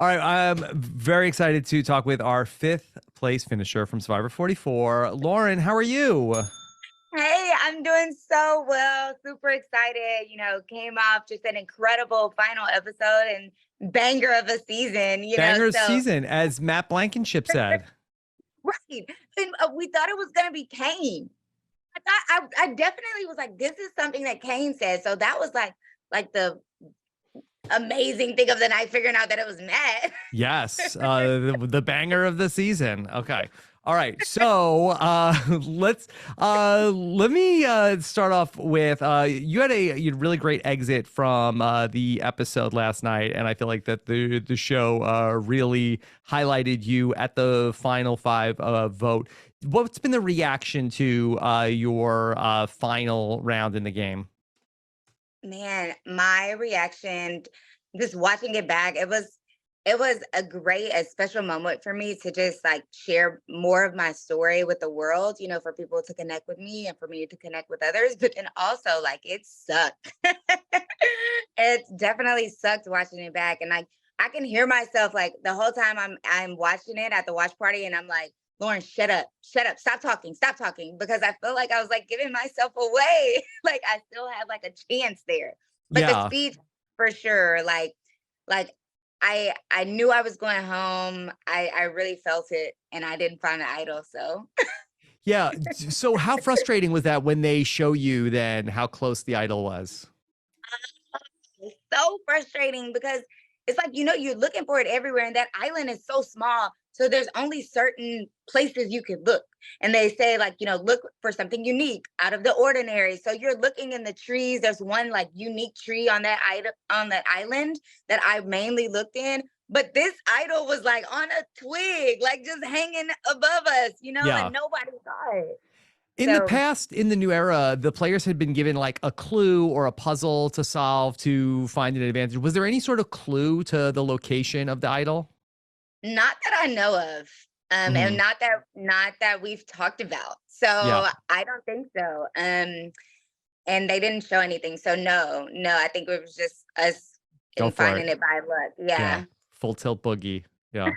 All right, I'm very excited to talk with our fifth place finisher from Survivor 44. Lauren, how are you? Hey, I'm doing so well. Super excited. Came off just an incredible final episode and banger of a season, Banger so season, as Matt Blankenship said. right. And we thought it was gonna be Kane. I definitely was like, this is something that Kane said. So that was like the amazing thing of the night, figuring out that it was Matt. Yes, the banger of the season. Okay. All right. So let me start off with you had a really great exit from the episode last night, and I feel like that the show really highlighted you at the final five vote. What's been the reaction to your final round in the game? Man, my reaction just watching it back, it was a great, a special moment for me to just like share more of my story with the world, for people to connect with me and for me to connect with others. But then also like it sucked. It definitely sucked watching it back. And like I can hear myself like the whole time I'm watching it at the watch party and I'm like, Lauren, shut up, stop talking, because I feel like I was like giving myself away. Like I still had like a chance there. But the Yeah. speech for sure, like I knew I was going home. I really felt it and I didn't find an idol. So Yeah. So how frustrating was that when they show you then how close the idol was? it's so frustrating because it's like, you're looking for it everywhere, and that island is so small. So there's only certain places you can look. And they say, like, look for something unique, out of the ordinary. So you're looking in the trees. There's one like unique tree on that island that I mainly looked in. But this idol was like on a twig, like just hanging above us, and Yeah. nobody saw it. In the So past, in the new era, the players had been given like a clue or a puzzle to solve to find an advantage. Was there any sort of clue to the location of the idol? not that I know of. And Hmm. not that we've talked about. So Yeah, I don't think so. And they didn't show anything. So no, I think it was just us go in for it. finding it by luck. Yeah, Yeah. full tilt boogie. Yeah.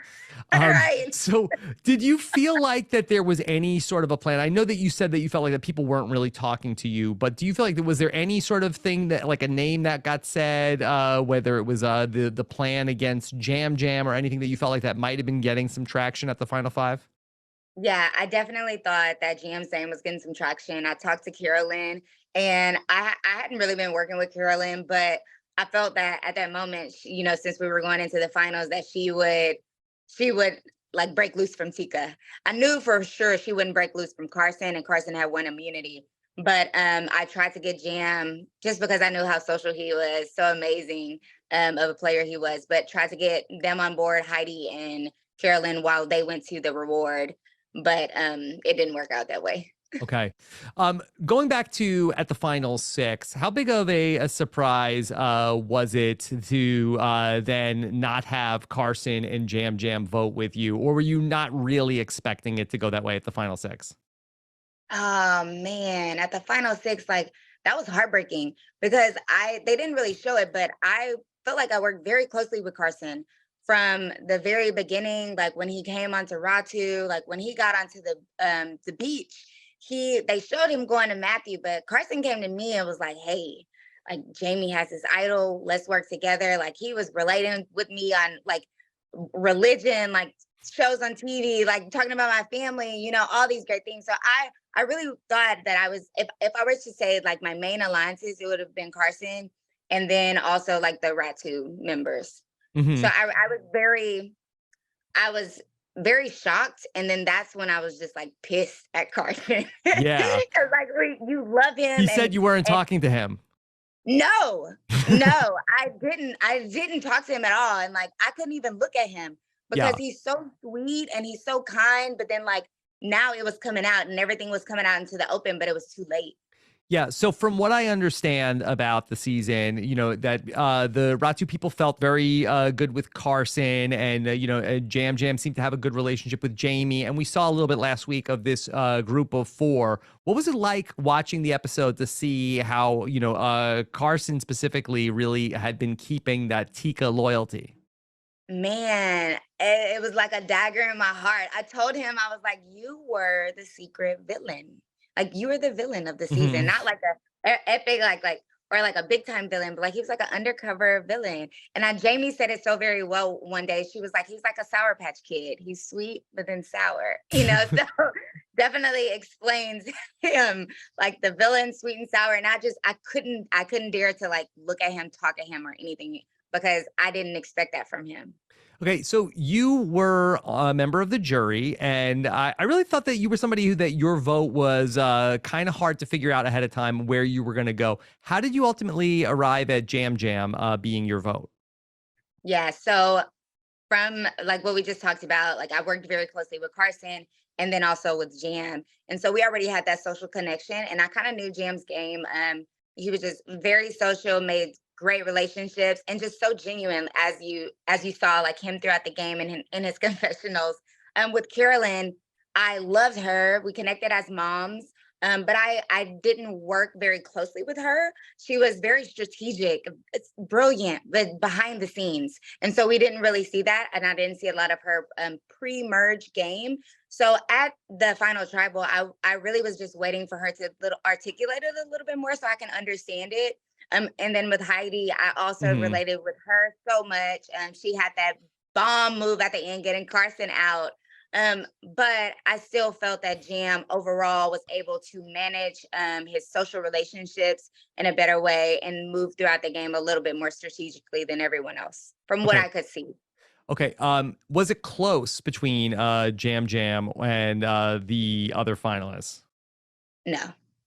Right. So did you feel like that there was any sort of a plan? I know that you said that you felt like that people weren't really talking to you, but do you feel like was there any sort of thing that like a name that got said, whether it was the plan against Jam Jam or anything that you felt like that might have been getting some traction at the final five? Yeah, I definitely thought that GM Sam was getting some traction. I talked to Carolyn, and I hadn't really been working with Carolyn, but I felt that at that moment, since we were going into the finals, that she would like break loose from Tika. I knew for sure she wouldn't break loose from Carson, and Carson had one immunity. But I tried to get Jam just because I knew how social he was, so amazing of a player he was. But tried to get them on board, Heidi and Carolyn, while they went to the reward, but it didn't work out that way. Okay. Going back to at the final six, how big of a surprise was it to then not have Carson and Jam Jam vote with you? Or were you not really expecting it to go that way at the final six? Oh man, at the final six, like that was heartbreaking because they didn't really show it, but I felt like I worked very closely with Carson from the very beginning, like when he came onto Ratu, like when he got onto the beach, they showed him going to Matthew, but Carson came to me and was like, hey, like Jamie has this idol, let's work together. Like he was relating with me on like religion, like shows on TV, like talking about my family, all these great things. So I really thought that I was, if I were to say like my main alliances, it would have been Carson and then also like the Ratu members. So Hmm. I was very shocked, and then that's when I was just like pissed at Carson Yeah. because like you love He him, said you weren't and talking to him. no, no, I didn't talk to him at all, and like I couldn't even look at him because Yeah. he's so sweet and he's so kind. But then like now it was coming out and everything was coming out into the open, but it was too late. Yeah. So from what I understand about the season, that the Ratu people felt very good with Carson, and Jam Jam seemed to have a good relationship with Jamie, and we saw a little bit last week of this group of four. What was it like watching the episode to see how Carson specifically really had been keeping that Tika loyalty? Man, it was like a dagger in my heart. I told him, I was like, "You were the secret villain. Like, you were the villain of the season, Mhm. not like a epic, or like a big time villain, but like he was like an undercover villain." And Jamie said it so very well one day. She was like, "He's like a Sour Patch Kid. He's sweet but then sour." So definitely explains him, like the villain, sweet and sour. And I couldn't dare to like look at him, talk at him, or anything because I didn't expect that from him. Okay, so you were a member of the jury, and I really thought that you were somebody that your vote was kind of hard to figure out ahead of time where you were going to go. How did you ultimately arrive at Jam Jam being your vote? Yeah. So from like what we just talked about, like I worked very closely with Carson and then also with Jam. And so we already had that social connection and I kind of knew Jam's game. He was just very social, made great relationships and just so genuine as you saw like him throughout the game and in his confessionals. With Carolyn, I loved her. We connected as moms. But I didn't work very closely with her. She was very strategic, it's brilliant, but behind the scenes. And so we didn't really see that. And I didn't see a lot of her pre-merge game. So at the final tribal, I really was just waiting for her to little articulate it a little bit more so I can understand it. And then with Heidi, I also Hmm. related with her so much. She had that bomb move at the end, getting Carson out. But I still felt that Jam overall was able to manage his social relationships in a better way and move throughout the game a little bit more strategically than everyone else, from what Okay. I could see. Okay. Was it close between Jam Jam and the other finalists? No,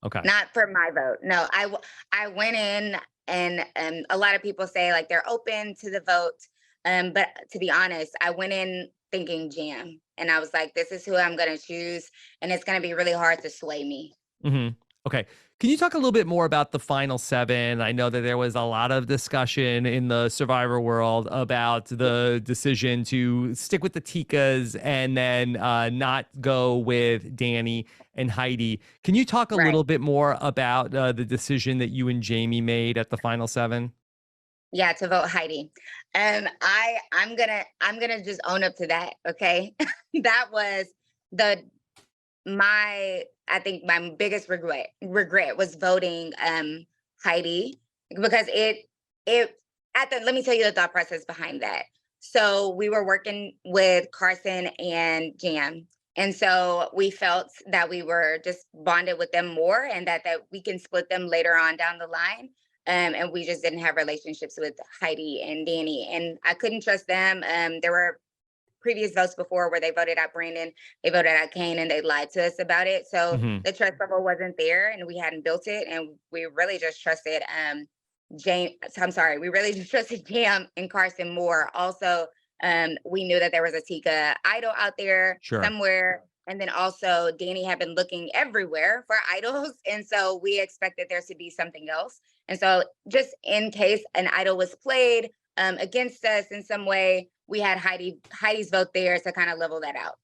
Okay. not for my vote. No, I went in and a lot of people say like they're open to the vote. But to be honest, I went in thinking Jam and I was like, this is who I'm going to choose. And it's going to be really hard to sway me. Hmm. Okay. Can you talk a little bit more about the final seven? I know that there was a lot of discussion in the Survivor world about Yeah, the decision to stick with the Tikas and then not go with Danny and Heidi. Can you talk a right. little bit more about the decision that you and Jamie made at the final seven? Yeah, to vote Heidi. I'm gonna just own up to that. Okay. That was the my I think my biggest regret was voting Heidi because it at the let me tell you the thought process behind that. So we were working with Carson and Jam. And so we felt that we were just bonded with them more and that we can split them later on down the line. And we just didn't have relationships with Heidi and Danny. And I couldn't trust them. There were previous votes before where they voted out Brandon, they voted out Kane, and they lied to us about it. So Hmm. the trust level wasn't there, and we hadn't built it, and we really just trusted James. I'm sorry, we really just trusted Jam and Carson more. Also, we knew that there was a Tika idol out there Sure. somewhere. And then also Danny had been looking everywhere for idols. And so we expected there to be something else. And so just in case an idol was played against us in some way, we had Heidi's vote there to kind of level that out.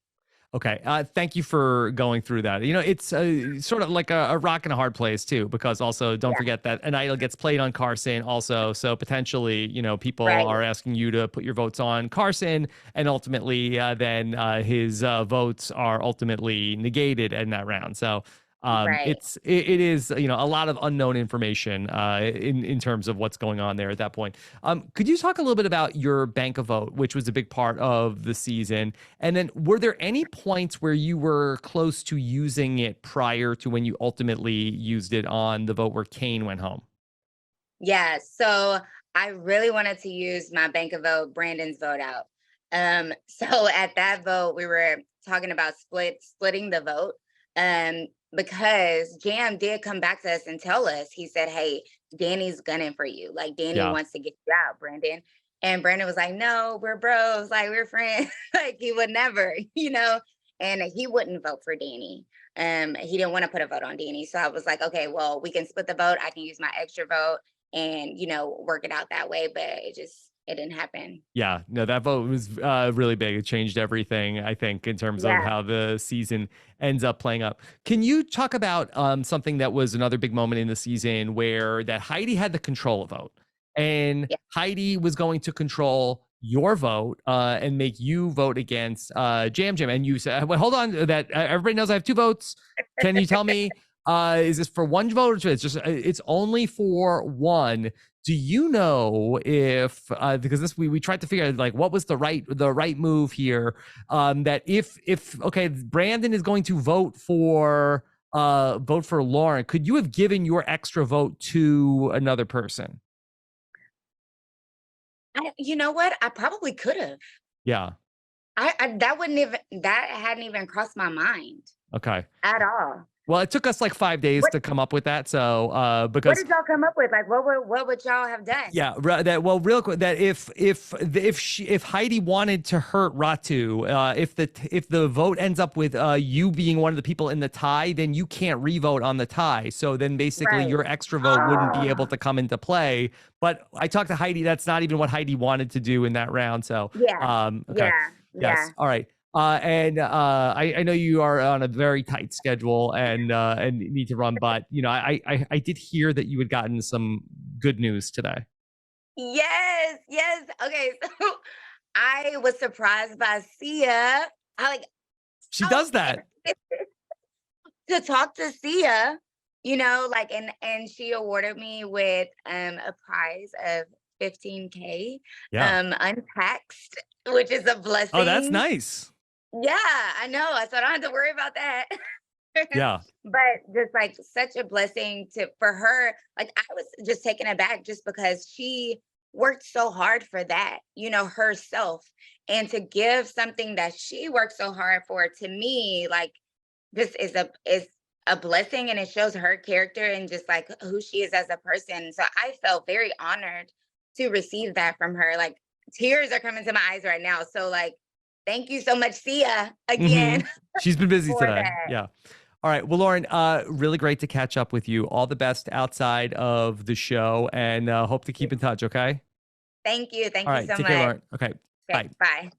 Okay. Thank you for going through that. You know, it's sort of like a rock and a hard place too, because also don't Yeah, forget that an idol gets played on Carson also. So potentially, people right, are asking you to put your votes on Carson, and ultimately, then his votes are ultimately negated in that round. So right. it is a lot of unknown information in terms of what's going on there at that point. Could you talk a little bit about your bank a vote, which was a big part of the season? And then were there any points where you were close to using it prior to when you ultimately used it on the vote where Kane went home? Yeah. So I really wanted to use my bank of vote, Brandon's vote out. So at that vote, we were talking about splitting the vote. Because Jam did come back to us and tell us, he said, "Hey, Danny's gunning for you. Like Danny Yeah. wants to get you out, Brandon." And Brandon was like, "No, we're bros, like we're friends." Like he would never, and he wouldn't vote for Danny. He didn't want to put a vote on Danny. So I was like, okay, well, we can split the vote. I can use my extra vote and work it out that way, but it didn't happen. Yeah, no, that vote was really big. It changed everything, I think, in terms of Yeah. how the season ends up playing up. Can you talk about something that was another big moment in the season where that Heidi had the control vote and Yeah. Heidi was going to control your vote and make you vote against Jam Jam. And you said, well, hold on, that everybody knows I have 2 votes. Can you tell me, is this for 1 vote or 2? It's just, it's only for 1. Do you know if because this we tried to figure out like what was the right move here, that if okay, Brandon is going to vote for Lauren, could you have given your extra vote to another person? You know what? I probably could have. Yeah. That hadn't even crossed my mind Okay. at all. Well, it took us like 5 days to come up with that. So, What because did y'all come up with? Like, what would y'all have done? yeah, that well, real quick, that if Heidi wanted to hurt Ratu, if the vote ends up with you being one of the people in the tie, then you can't revote on the tie. So then basically Right. your extra vote wouldn't be able to come into play. But I talked to Heidi. That's not even what Heidi wanted to do in that round. So Yeah. okay, yes, Yeah. all right. And I know you are on a very tight schedule and need to run, but you know I did hear that you had gotten some good news today. Yes. Yes. Okay. So I was surprised by Sia. She I does was that. to talk to Sia, like, and she awarded me with a prize of 15K Yeah. untaxed, which is a blessing. Oh, that's nice. Yeah, I know. So I don't have to worry about that. Yeah. But just like such a blessing for her. Like I was just taken aback just because she worked so hard for that, herself. And to give something that she worked so hard for to me, like this is a blessing, and it shows her character and just like who she is as a person. So I felt very honored to receive that from her. Like tears are coming to my eyes right now. So like thank you so much, Sia, again. She's been busy for today. that. Yeah. All right. Well, Lauren, really great to catch up with you. All the best outside of the show, and hope to keep in touch. Okay. Thank you. Thank All you right. so Take care, much. Lauren. Okay. Okay, Bye. bye.